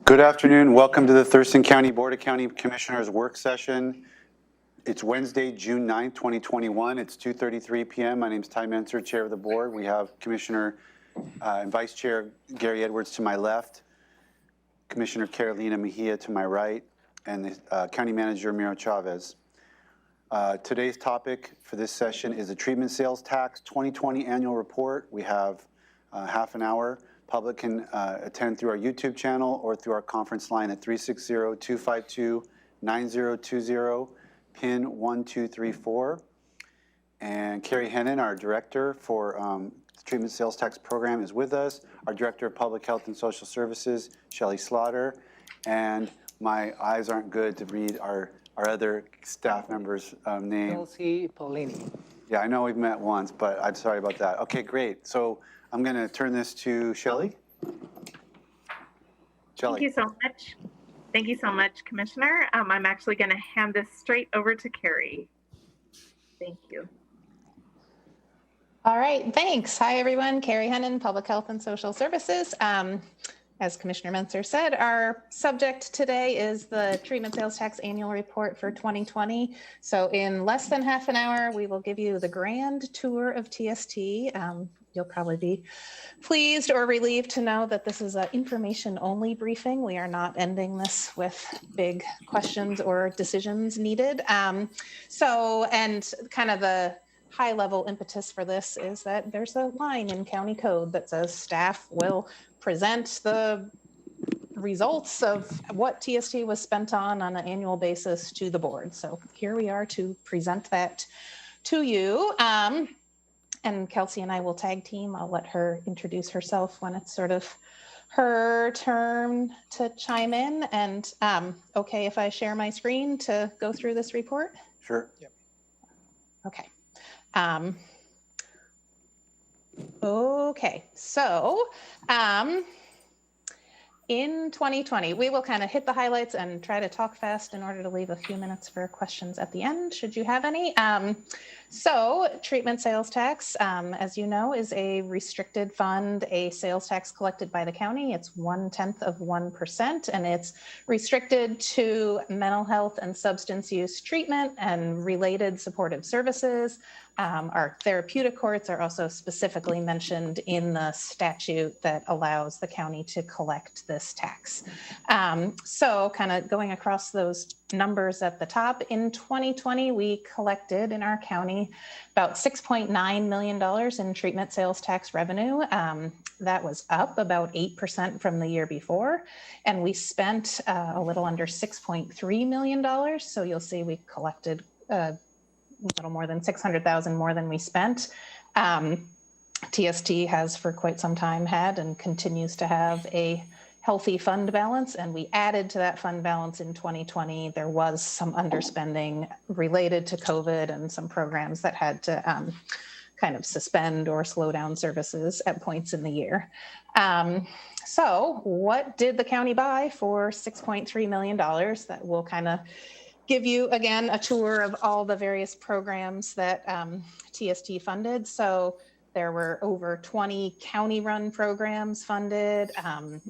Good afternoon. Welcome to the Thurston County Board of County Commissioners work session. It's Wednesday, June 9th, 2021. It's 2:33 p.m. My name is Ty Menser, Chair of the Board. We have Commissioner and Vice Chair Gary Edwards to my left, Commissioner Carolina Mejia to my right, and the County Manager Miro Chavez. Today's topic for this session is the Treatment Sales Tax 2020 Annual Report. We have half an hour. Public can attend through our YouTube channel or through our conference line at 360-252-9020, PIN 1234. And Carrie Hennon, our Director for the Treatment Sales Tax Program, is with us. Our Director of Public Health and Social Services, Shelley Slaughter. And my eyes aren't good to read our other staff members' name. Kelsey Paulini. Yeah, I know we've met once, but I'm sorry about that. Okay, great. So I'm going to turn this to Shelley. Thank you so much. Thank you so much, Commissioner. I'm actually going to hand this straight over to Carrie. Thank you. All right, thanks. Hi, everyone. Carrie Hennon, Public Health and Social Services. As Commissioner Menser said, our subject today is the Treatment Sales Tax Annual Report for 2020. So in less than half an hour, we will give you the grand tour of TST. You'll probably be pleased or relieved to know that this is an information-only briefing. We are not ending this with big questions or decisions needed. And kind of the high-level impetus for this is that there's a line in county code that says staff will present the results of what TST was spent on an annual basis to the board. So here we are to present that to you. And Kelsey and I will tag team. I'll let her introduce herself when it's sort of her turn to chime in. And okay, if I share my screen to go through this report? Sure. Yep. Okay. Okay, so in 2020, we will kind of hit the highlights and try to talk fast in order to leave a few minutes for questions at the end, should you have any. So treatment sales tax, as you know, is a restricted fund, a sales tax collected by the county. It's 0.1%, and it's restricted to mental health and substance use treatment and related supportive services. Our therapeutic courts are also specifically mentioned in the statute that allows the county to collect this tax. So kind of going across those numbers at the top, in 2020, we collected in our county about $6.9 million in treatment sales tax revenue. That was up about 8% from the year before. And we spent a little under $6.3 million. So you'll see we collected a little more than 600,000 more than we spent. TST has for quite some time had and continues to have a healthy fund balance, and we added to that fund balance in 2020. There was some underspending related to COVID and some programs that had to kind of suspend or slow down services at points in the year. So what did the county buy for $6.3 million? That will kind of give you, again, a tour of all the various programs that TST funded. So there were over 20 county-run programs funded.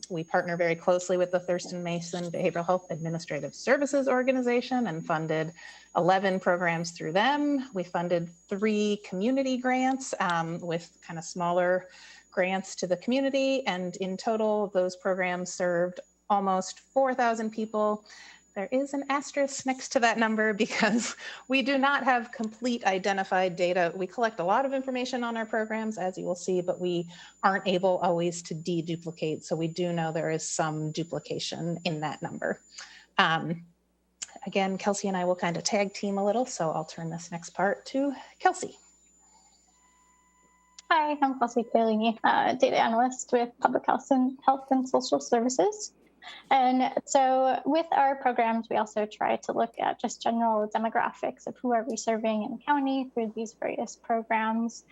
We partner very closely with the Thurston Mason Behavioral Health Administrative Services Organization and funded 11 programs through them. We funded 3 community grants with kind of smaller grants to the community. And in total, those programs served almost 4,000 people. There is an asterisk next to that number because we do not have complete identified data. We collect a lot of information on our programs, as you will see, but we aren't able always to deduplicate. So we do know there is some duplication in that number. Again, Kelsey and I will kind of tag team a little, so I'll turn this next part to Kelsey. Hi, I'm Kelsey Paolini, data analyst with Public Health and Social Services. And so with our programs, we also try to look at just general demographics of who are we serving in the county through these various programs.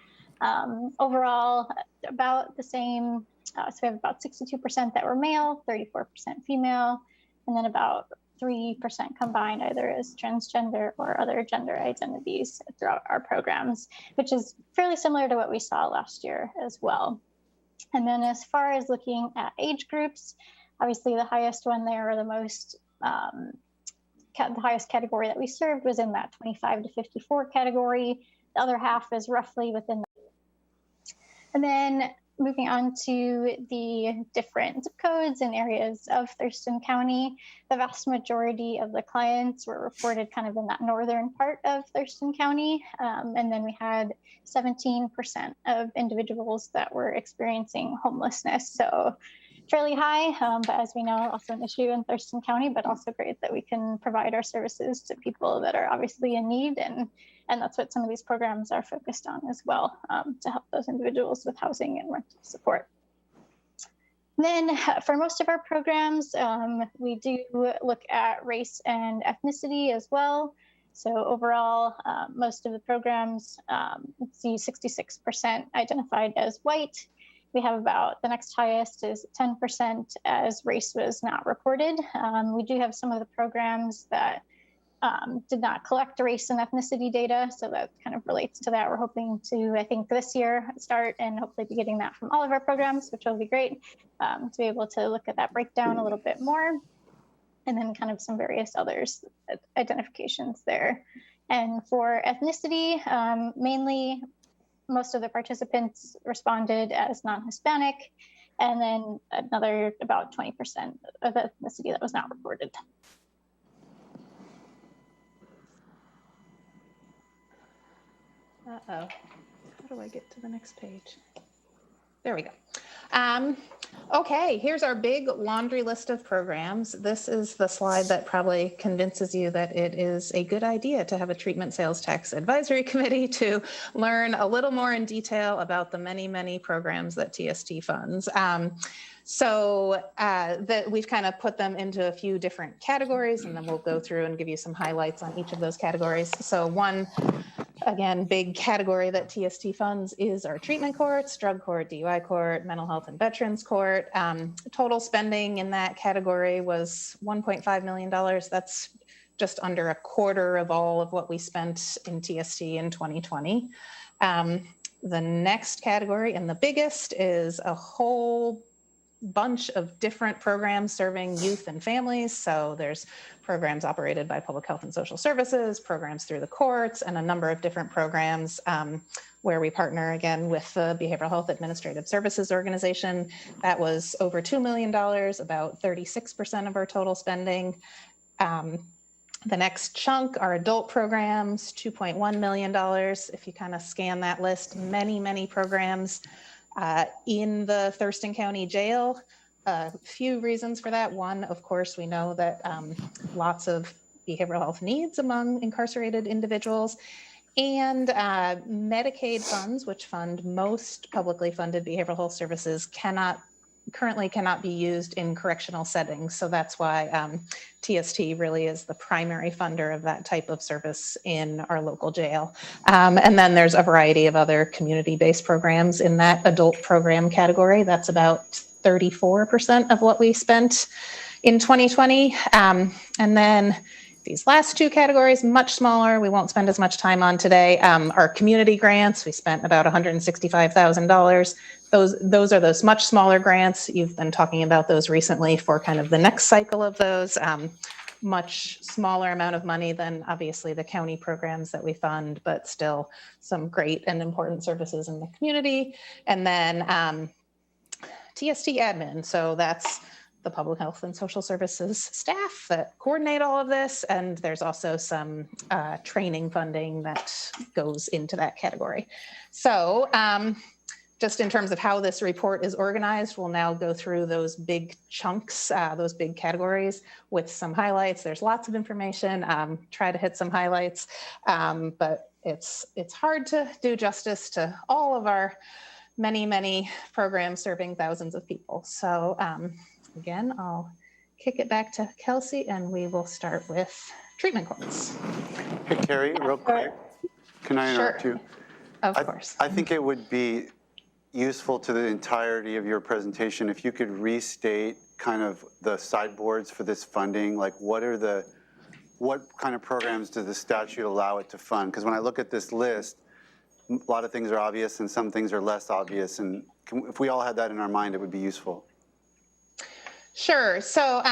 Overall, about the same. So we have about 62% that were male, 34% female, and then about 3% combined either as transgender or other gender identities throughout our programs, which is fairly similar to what we saw last year as well. And then as far as looking at age groups, obviously the highest one there, or the most, the highest category that we served was in that 25 to 54 category. The other half is roughly within that. And then moving on to the different zip codes and areas of Thurston County, the vast majority of the clients were reported kind of in that northern part of Thurston County. And then we had 17% of individuals that were experiencing homelessness. So fairly high, but as we know, also an issue in Thurston County, but also great that we can provide our services to people that are obviously in need. And that's what some of these programs are focused on as well, to help those individuals with housing and rental support. Then for most of our programs, we do look at race and ethnicity as well. So overall, most of the programs, let's see, 66% identified as white. We have about, the next highest is 10% as race was not reported. We do have some of the programs that did not collect race and ethnicity data. So that kind of relates to that. We're hoping to, I think this year, start and hopefully be getting that from all of our programs, which will be great, to be able to look at that breakdown a little bit more. And then kind of some various others identifications there. And for ethnicity, mainly most of the participants responded as non-Hispanic, and then another about 20% of the ethnicity that was not reported. Uh-oh, how do I get to the next page? There we go. Okay, here's our big laundry list of programs. This is the slide that probably convinces you that it is a good idea to have a treatment sales tax advisory committee to learn a little more in detail about the many, many programs that TST funds. So that we've kind of put them into a few different categories, and then we'll go through and give you some highlights on each of those categories. So one, again, big category that TST funds is our treatment courts, drug court, DUI court, mental health and veterans court. Total spending in that category was $1.5 million. That's just under a quarter of all of what we spent in TST in 2020. The next category, and the biggest, is a whole bunch of different programs serving youth and families. So there's programs operated by Public Health and Social Services, programs through the courts, and a number of different programs where we partner again with the Behavioral Health Administrative Services Organization. That was over $2 million, about 36% of our total spending. The next chunk are adult programs, $2.1 million. If you kind of scan that list, many, many programs in the Thurston County Jail. A few reasons for that. One, of course, we know that lots of behavioral health needs among incarcerated individuals, and Medicaid funds, which fund most publicly funded behavioral health services, currently cannot be used in correctional settings. So that's why TST really is the primary funder of that type of service in our local jail. And then there's a variety of other community-based programs in that adult program category. That's about 34% of what we spent in 2020. And then these last two categories, much smaller, we won't spend as much time on today. Our community grants, we spent about $165,000. Those are those much smaller grants. You've been talking about those recently for kind of the next cycle of those. Much smaller amount of money than obviously the county programs that we fund, but still some great and important services in the community. And then TST admin. So that's the Public Health and Social Services staff that coordinate all of this. And there's also some training funding that goes into that category. So just in terms of how this report is organized, we'll now go through those big chunks, those big categories with some highlights. There's lots of information, try to hit some highlights, but it's hard to do justice to all of our many, many programs serving thousands of people. So again, I'll kick it back to Kelsey and we will start with treatment courts. Hey, Carrie, real quick, can I interrupt you? Of course. I think it would be useful to the entirety of your presentation if you could restate kind of the sideboards for this funding, like what kind of programs does the statute allow it to fund? Because when I look at this list, a lot of things are obvious and some things are less obvious. And if we all had that in our mind, it would be useful. Sure. So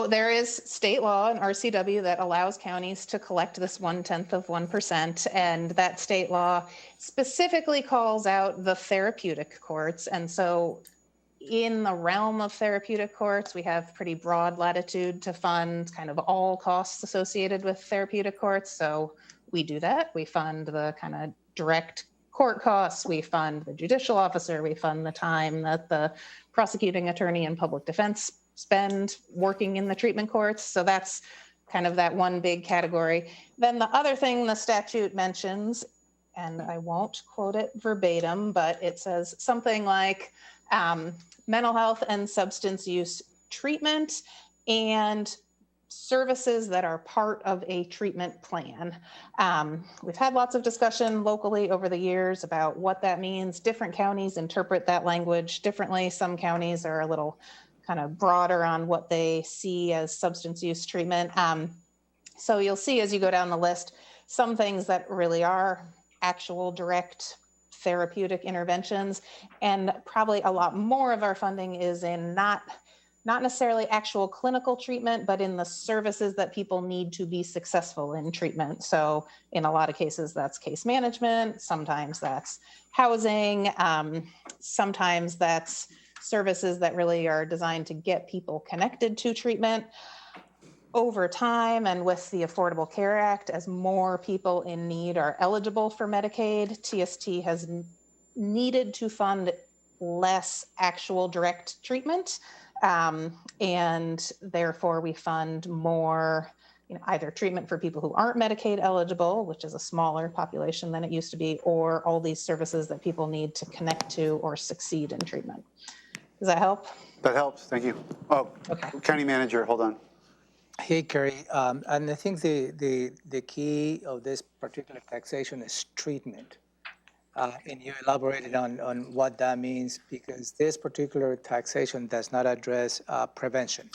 there is state law and RCW that allows counties to collect this 0.1%, and that state law specifically calls out the therapeutic courts. And so in the realm of therapeutic courts, we have pretty broad latitude to fund kind of all costs associated with therapeutic courts. So we do that. We fund the kind of direct court costs, we fund the judicial officer, we fund the time that the prosecuting attorney and public defense spend working in the treatment courts. So that's kind of that one big category. Then the other thing the statute mentions, and I won't quote it verbatim, but it says something like mental health and substance use treatment and services that are part of a treatment plan. We've had lots of discussion locally over the years about what that means. Different counties interpret that language differently. Some counties are a little kind of broader on what they see as substance use treatment. So you'll see as you go down the list, some things that really are actual direct therapeutic interventions, and probably a lot more of our funding is in not necessarily actual clinical treatment, but in the services that people need to be successful in treatment. So in a lot of cases, that's case management. Sometimes that's housing. Sometimes that's services that really are designed to get people connected to treatment. Over time, and with the Affordable Care Act, as more people in need are eligible for Medicaid, TST has needed to fund less actual direct treatment. And therefore we fund more, either treatment for people who aren't Medicaid eligible, which is a smaller population than it used to be, or all these services that people need to connect to or succeed in treatment. Does that help? That helps. Thank you. Oh, okay. County manager, hold on. Hey, Carrie, and I think the key of this particular taxation is treatment. And you elaborated on what that means, because this particular taxation does not address prevention.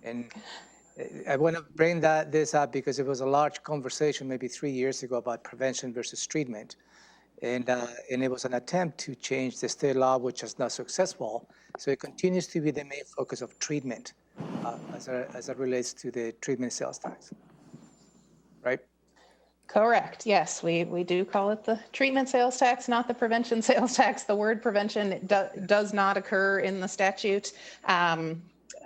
And I want to bring this up because it was a large conversation maybe 3 years ago about prevention versus treatment. And it was an attempt to change the state law, which was not successful. So it continues to be the main focus of treatment as it relates to the treatment sales tax, right? Correct. Yes, we do call it the treatment sales tax, not the prevention sales tax. The word prevention does not occur in the statute.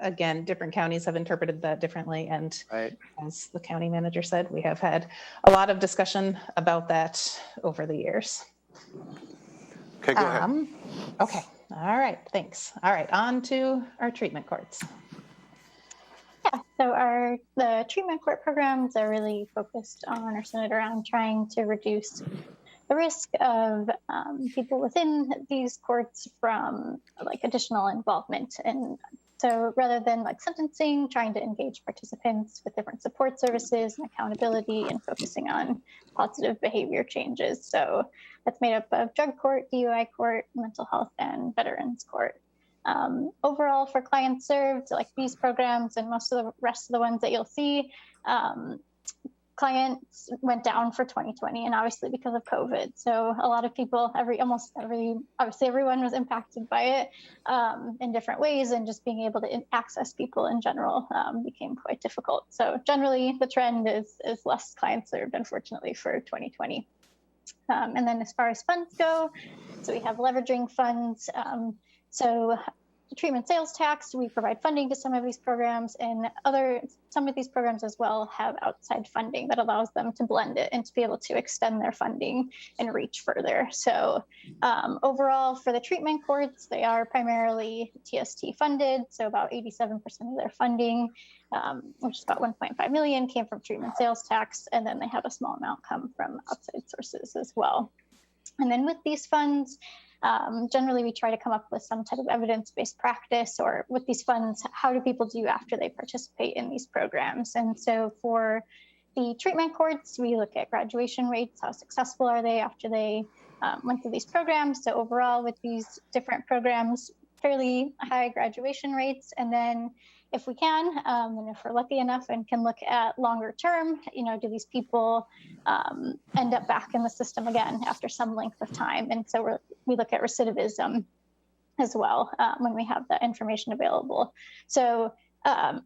Again, different counties have interpreted that differently. And right. As the county manager said, we have had a lot of discussion about that over the years. Okay, go ahead. Okay. All right. Thanks. All right. On to our treatment courts. Yeah, so the treatment court programs are really focused on or centered around trying to reduce the risk of people within these courts from additional involvement. And so rather than sentencing, trying to engage participants with different support services and accountability and focusing on positive behavior changes. So that's made up of drug court, DUI court, mental health, and veterans court. Overall, for clients served, these programs and most of the rest of the ones that you'll see, clients went down for 2020, and obviously because of COVID. So a lot of people, obviously everyone was impacted by it in different ways, and just being able to access people in general became quite difficult. So generally, the trend is less clients served, unfortunately, for 2020. And then as far as funds go, so we have leveraging funds. So the treatment sales tax, we provide funding to some of these programs, and some of these programs as well have outside funding that allows them to blend it and to be able to extend their funding and reach further. So overall for the treatment courts, they are primarily TST funded. So about 87% of their funding, which is about 1.5 million, came from treatment sales tax. And then they have a small amount come from outside sources as well. And then with these funds, generally, we try to come up with some type of evidence-based practice, or with these funds, how do people do after they participate in these programs? And so for the treatment courts, we look at graduation rates, how successful are they after they went through these programs. So overall, with these different programs, fairly high graduation rates. And then if we can, and if we're lucky enough and can look at longer term, do these people end up back in the system again after some length of time? And so we look at recidivism as well when we have that information available. So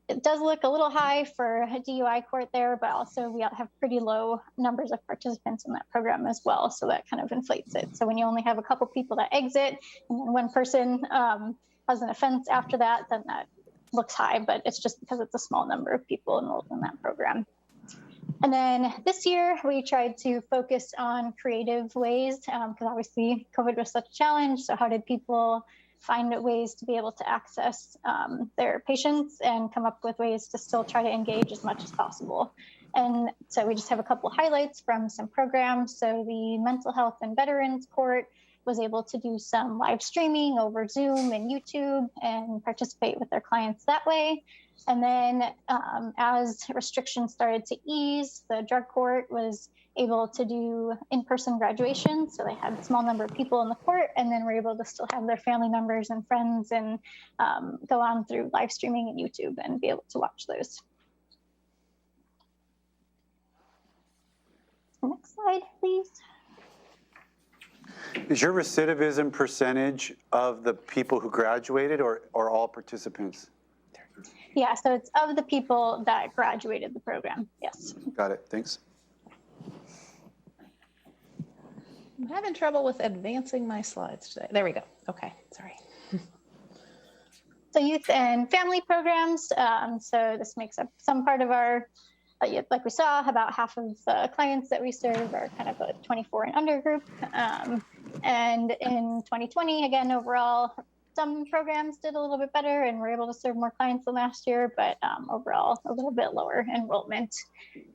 it does look a little high for a DUI court there, but also we have pretty low numbers of participants in that program as well. So that kind of inflates it. So when you only have a couple people that exit and then one person has an offense after that, then that looks high, but it's just because it's a small number of people enrolled in that program. And then this year we tried to focus on creative ways because obviously COVID was such a challenge. So how did people find ways to be able to access their patients and come up with ways to still try to engage as much as possible? And so we just have a couple highlights from some programs. So the Mental Health and Veterans Court was able to do some live streaming over Zoom and YouTube and participate with their clients that way. And then as restrictions started to ease, the Drug Court was able to do in-person graduation. So they had a small number of people in the court and then were able to still have their family members and friends and go on through live streaming and YouTube and be able to watch those. Next slide, please. Is your recidivism percentage of the people who graduated or all participants? Yeah, so it's of the people that graduated the program, yes. Got it, thanks. I'm having trouble with advancing my slides today. There we go. Okay, sorry. So youth and family programs. So this makes up some part of our, like we saw, about half of the clients that we serve are kind of a 24 and under group. And in 2020, again, overall, some programs did a little bit better and were able to serve more clients than last year, but overall a little bit lower enrollment.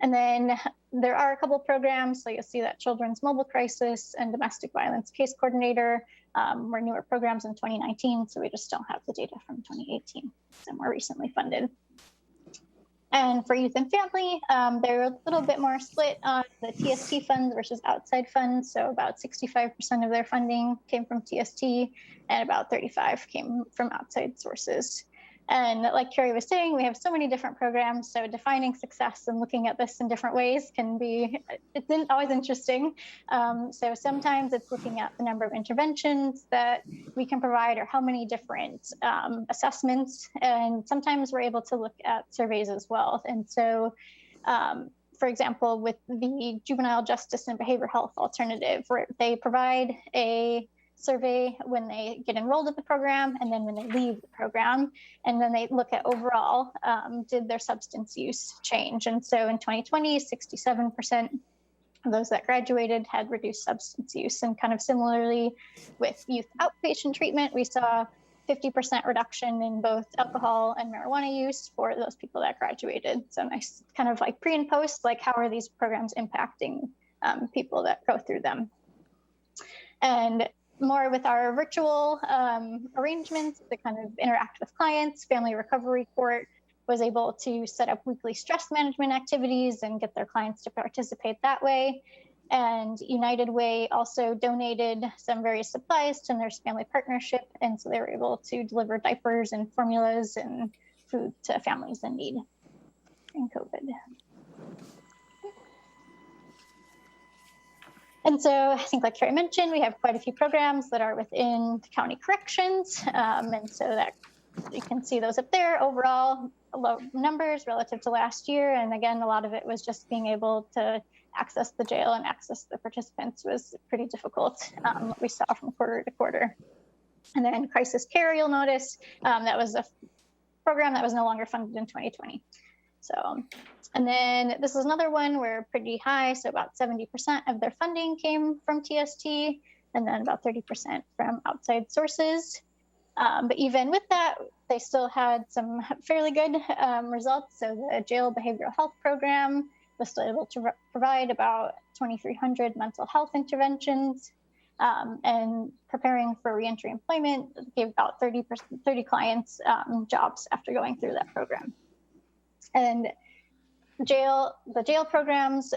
And then there are a couple programs, so you'll see that Children's Mobile Crisis and Domestic Violence Case Coordinator were newer programs in 2019, so we just don't have the data from 2018, so more recently funded. And for youth and family, they're a little bit more split on the TST funds versus outside funds. So about 65% of their funding came from TST and about 35% came from outside sources. And like Carrie was saying, we have so many different programs. So defining success and looking at this in different ways can be, it's always interesting. So sometimes it's looking at the number of interventions that we can provide or how many different assessments. And sometimes we're able to look at surveys as well. And so, for example, with the Juvenile Justice and Behavioral Health Alternative, where they provide a survey when they get enrolled in the program and then when they leave the program, and then they look at overall, did their substance use change? And so in 2020, 67% of those that graduated had reduced substance use. And kind of similarly with youth outpatient treatment, we saw 50% reduction in both alcohol and marijuana use for those people that graduated. So nice kind of like pre and post, like how are these programs impacting people that go through them? And more with our virtual arrangements to kind of interact with clients, Family Recovery Court was able to set up weekly stress management activities and get their clients to participate that way. And United Way also donated some various supplies to Nurse Family Partnership. And so they were able to deliver diapers and formulas and food to families in need in COVID. And so I think like Carrie mentioned, we have quite a few programs that are within the county corrections. And so that you can see those up there. Overall, low numbers relative to last year. And again, a lot of it was just being able to access the jail and access the participants was pretty difficult, what we saw from quarter to quarter. And then crisis care, you'll notice, that was a program that was no longer funded in 2020. So, and then this is another one where pretty high, so about 70% of their funding came from TST, and then about 30% from outside sources. But even with that, they still had some fairly good results. So the jail behavioral health program was still able to provide about 2,300 mental health interventions, and preparing for reentry employment gave about 30 clients jobs after going through that program. And the jail programs,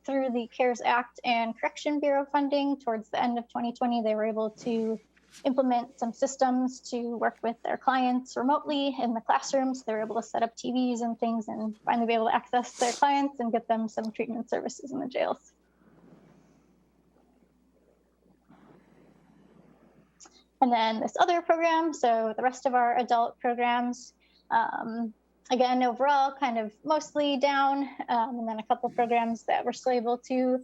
through the CARES Act and Correction Bureau funding towards the end of 2020, they were able to implement some systems to work with their clients remotely in the classrooms. They were able to set up TVs and things and finally be able to access their clients and get them some treatment services in the jails. And then this other program, so the rest of our adult programs, again, overall, kind of mostly down, and then a couple programs that we're still able to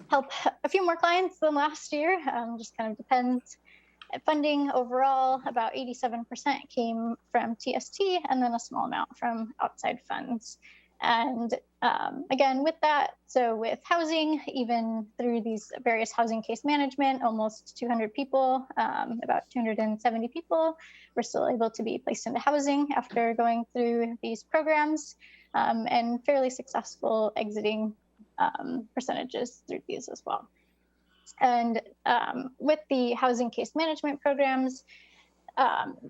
help a few more clients than last year, just kind of depends. Funding overall, about 87% came from TST, and then a small amount from outside funds. And again, with that, so with housing, even through these various housing case management, almost 200 people, about 270 people were still able to be placed into housing after going through these programs, and fairly successful exiting percentages through these as well. And with the housing case management programs,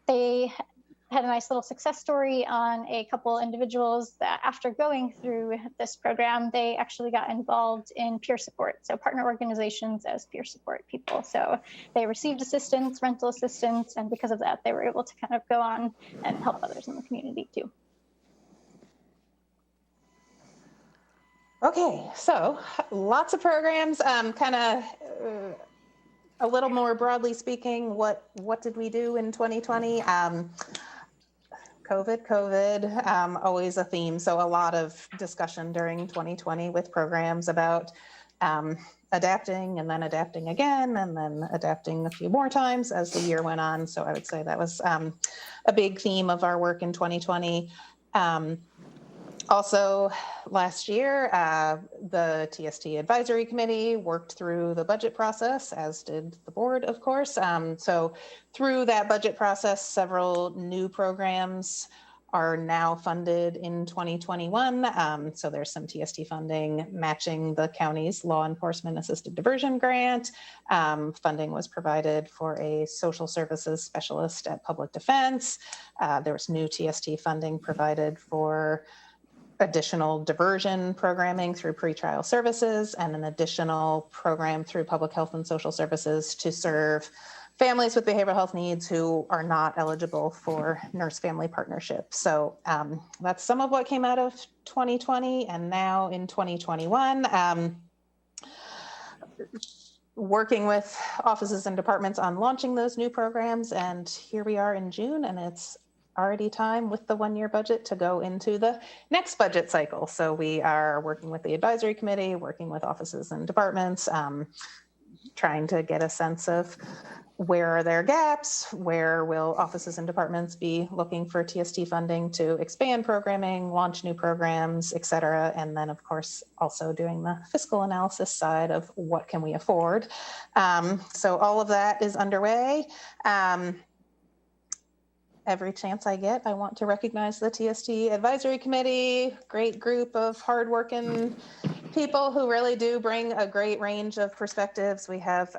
they had a nice little success story on a couple individuals that after going through this program, they actually got involved in peer support. So partner organizations as peer support people. So they received assistance, rental assistance, and because of that, they were able to kind of go on and help others in the community too. Okay, so lots of programs, kind of a little more broadly speaking, what did we do in 2020? COVID, always a theme. So a lot of discussion during 2020 with programs about adapting and then adapting again and then adapting a few more times as the year went on. So I would say that was a big theme of our work in 2020. Also, last year, the TST Advisory Committee worked through the budget process, as did the board, of course. So through that budget process, several new programs are now funded in 2021. So there's some TST funding matching the county's law enforcement assisted diversion grant. Funding was provided for a social services specialist at Public Defense. There was new TST funding provided for additional diversion programming through pretrial services and an additional program through public health and social services to serve families with behavioral health needs who are not eligible for nurse-family partnership. So that's some of what came out of 2020. And now in 2021, working with offices and departments on launching those new programs. And here we are in June, and it's already time with the one-year budget to go into the next budget cycle. So we are working with the advisory committee, working with offices and departments, trying to get a sense of where are their gaps, where will offices and departments be looking for TST funding to expand programming, launch new programs, et cetera. And then of course, also doing the fiscal analysis side of what can we afford. So all of that is underway. Every chance I get, I want to recognize the TST Advisory Committee, great group of hardworking people who really do bring a great range of perspectives. We have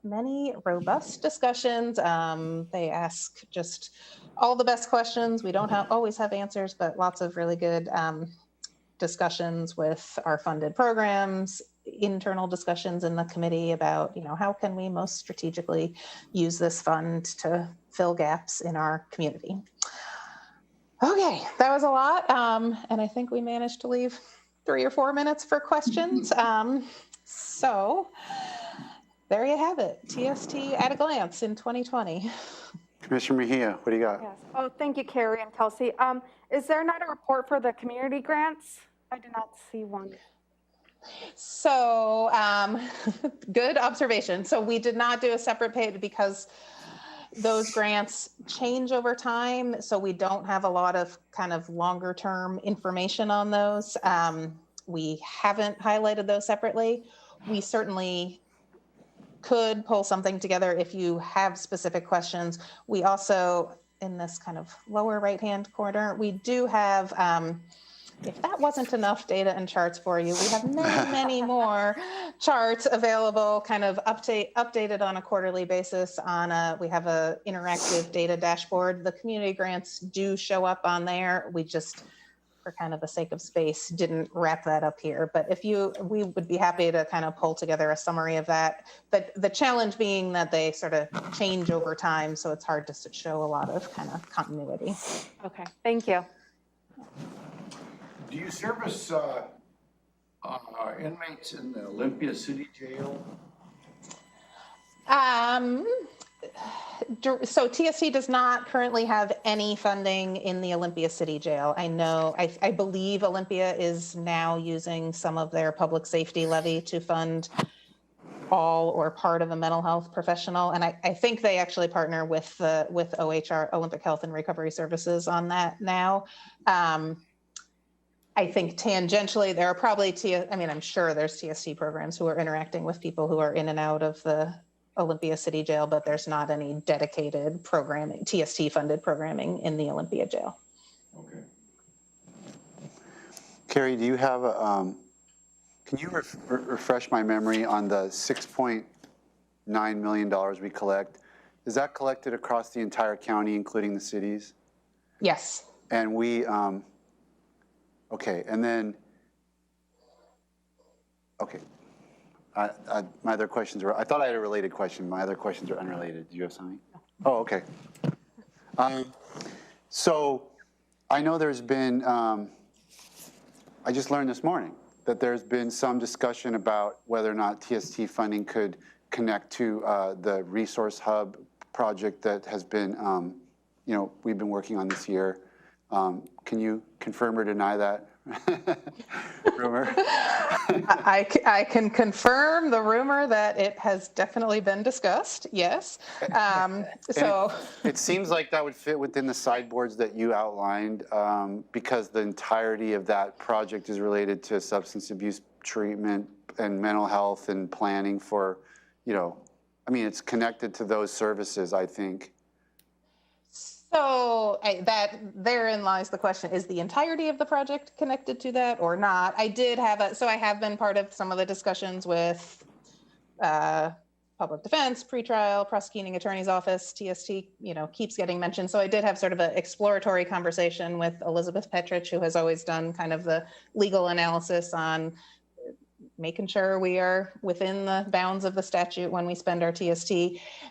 many robust discussions. They ask just all the best questions. We don't always have answers, but lots of really good discussions with our funded programs, internal discussions in the committee about, how can we most strategically use this fund to fill gaps in our community. Okay, that was a lot. And I think we managed to leave 3 or 4 minutes for questions. So there you have it, TST at a glance in 2020. Commissioner Mejia, what do you got? Yes. Oh, thank you, Carrie and Kelsey. Is there not a report for the community grants? I do not see one. So good observation. So we did not do a separate page because those grants change over time. So we don't have a lot of kind of longer term information on those. We haven't highlighted those separately. We certainly could pull something together if you have specific questions. We also, in this kind of lower right-hand corner, we do have, if that wasn't enough data and charts for you, we have many, many more charts available, kind of updated on a quarterly basis. We have a interactive data dashboard. The community grants do show up on there. We just for kind of the sake of space, didn't wrap that up here. But we would be happy to kind of pull together a summary of that. But the challenge being that they sort of change over time, so it's hard to show a lot of kind of continuity. Okay, thank you. Do you service inmates in the Olympia City Jail? So TST does not currently have any funding in the Olympia City Jail. I believe Olympia is now using some of their public safety levy to fund all or part of a mental health professional. And I think they actually partner with OHR, Olympic Health and Recovery Services, on that now. I think tangentially there are probably, I'm sure there's TST programs who are interacting with people who are in and out of the Olympia City Jail, but there's not any dedicated programming, TST funded programming in the Olympia Jail. Okay. Carrie, do you have can you refresh my memory on the $6.9 million we collect? Is that collected across the entire county, including the cities? Yes. And we, okay, and then, okay. My other questions were, I thought I had a related question. My other questions are unrelated. Do you have something? Oh, okay. So I know there's been, I just learned this morning that there's been some discussion about whether or not TST funding could connect to the Resource Hub project that has been, we've been working on this year. Can you confirm or deny that rumor? I can confirm the rumor that it has definitely been discussed. Yes. So it seems like that would fit within the sideboards that you outlined, because the entirety of that project is related to substance abuse treatment and mental health and planning for, it's connected to those services, I think. So therein lies the question: is the entirety of the project connected to that or not? I have been part of some of the discussions with public defense, pretrial, prosecuting attorney's office. TST, keeps getting mentioned. So I did have sort of an exploratory conversation with Elizabeth Petrich, who has always done kind of the legal analysis on making sure we are within the bounds of the statute when we spend our TST.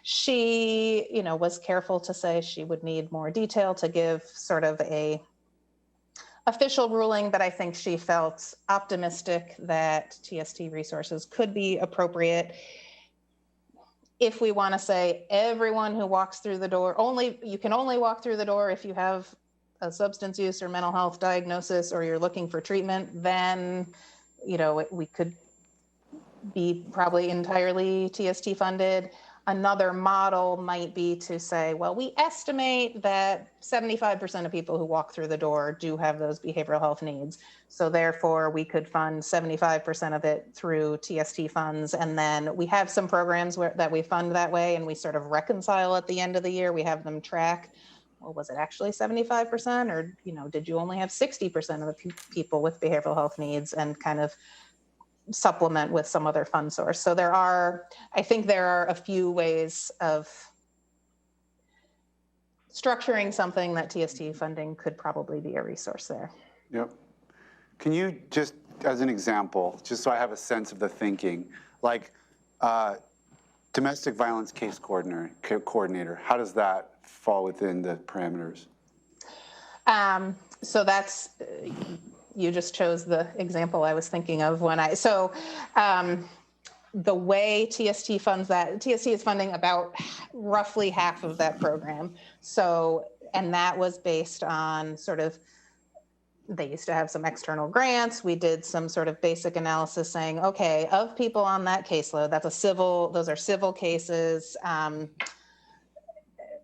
She, was careful to say she would need more detail to give sort of a official ruling, but I think she felt optimistic that TST resources could be appropriate. If we want to say everyone who walks through the door, you can only walk through the door if you have a substance use or mental health diagnosis or you're looking for treatment, then we could be probably entirely TST funded. Another model might be to say, well, we estimate that 75% of people who walk through the door do have those behavioral health needs. So therefore, we could fund 75% of it through TST funds. And then we have some programs that we fund that way, and we sort of reconcile at the end of the year. We have them track, well, was it actually 75%, or did you only have 60% of the people with behavioral health needs, and kind of supplement with some other fund source. So I think there are a few ways of structuring something that TST funding could probably be a resource there. Yep. Can you just, as an example, just so I have a sense of the thinking, like domestic violence case coordinator, how does that fall within the parameters? So that's, you just chose the example I was thinking of the way TST funds that, TST is funding about roughly half of that program. So, and that was based on they used to have some external grants. We did some sort of basic analysis saying, okay, of people on that caseload, those are civil cases.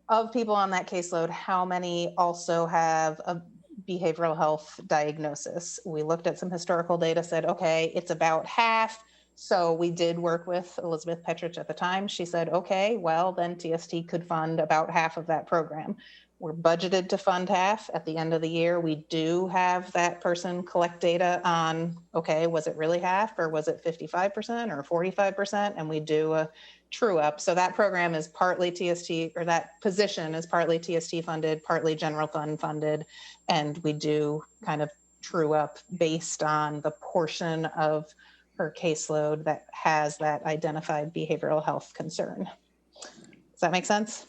Of people on that caseload, how many also have a behavioral health diagnosis? We looked at some historical data, said, okay, it's about half. So we did work with Elizabeth Petrich at the time. She said, okay, well, then TST could fund about half of that program. We're budgeted to fund half. At the end of the year, we do have that person collect data on, okay, was it really half, or was it 55% or 45%? And we do a true up. So that program is partly TST, or that position is partly TST funded, partly general fund funded. And we do kind of true up based on the portion of her caseload that has that identified behavioral health concern. Does that make sense?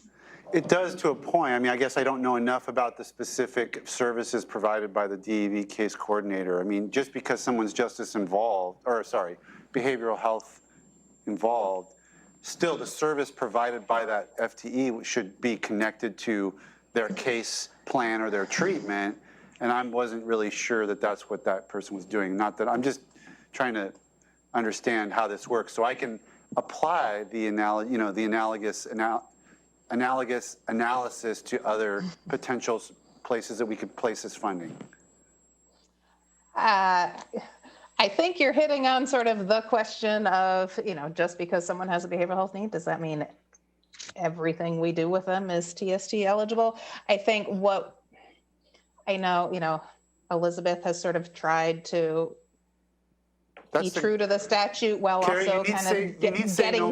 It does to a point. I mean, I guess I don't know enough about the specific services provided by the DEV case coordinator. I mean, just because someone's justice involved, or sorry, behavioral health involved, still the service provided by that FTE should be connected to their case plan or their treatment. And I wasn't really sure that that's what that person was doing. Not that I'm just trying to understand how this works so I can apply the analogous analysis to other potential places that we could place this funding. I think you're hitting on sort of the question of, just because someone has a behavioral health need, does that mean everything we do with them is TST eligible? I think what I know, Elizabeth has sort of tried to be true to the statute while Carrie, also kind of getting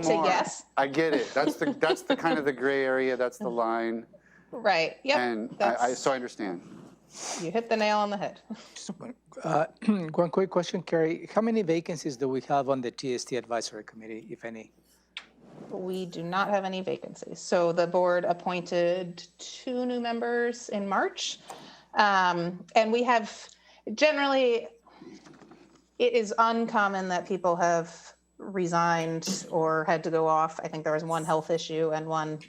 to yes. I get it. That's the kind of the gray area. That's the line. Right. Yep. And so I understand. You hit the nail on the head. Just one quick question, Carrie. How many vacancies do we have on the TST Advisory Committee, if any? We do not have any vacancies. So the board appointed 2 new members in March. And we have generally, it is uncommon that people have resigned or had to go off. I think there was one health issue and one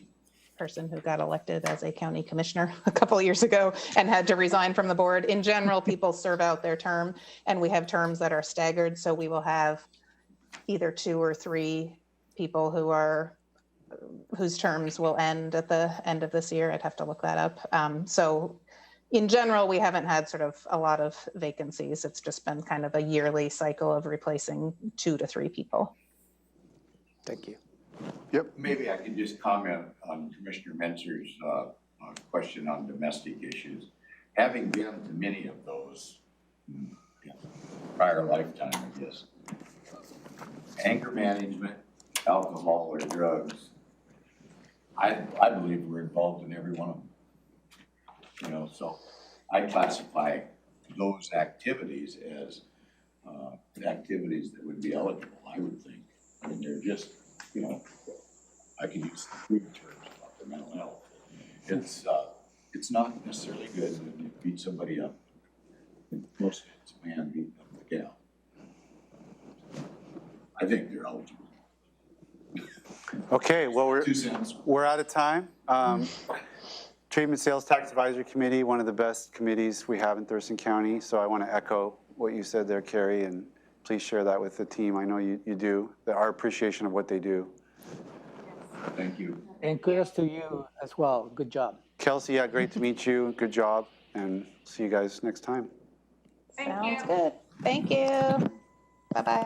person who got elected as a county commissioner a couple of years ago and had to resign from the board. In general, people serve out their term, and we have terms that are staggered. So we will have either 2 or 3 people whose terms will end at the end of this year. I'd have to look that up. So in general, we haven't had sort of a lot of vacancies. It's just been kind of a yearly cycle of replacing 2 to 3 people. Thank you. Yep. Maybe I can just comment on Commissioner Mentzer's question on domestic issues. Having been to many of those in prior lifetime, I guess, anger management, alcohol, or drugs, I believe we're involved in every one of them. So I classify those activities as activities that would be eligible, I would think. I mean, they're just, I could use the crude terms about their mental health. It's not necessarily good when you beat somebody up. Mostly it's a man beating up the gal. I think they're eligible. Okay, well, 2 cents. we're out of time. Treatment Sales Tax Advisory Committee, one of the best committees we have in Thurston County. So I want to echo what you said there, Carrie, and please share that with the team. I know you do, our appreciation of what they do. Thank you. And kudos to you as well. Good job. Kelsey, yeah, great to meet you. Good job, and see you guys next time. Sounds good. Thank you. Bye-bye.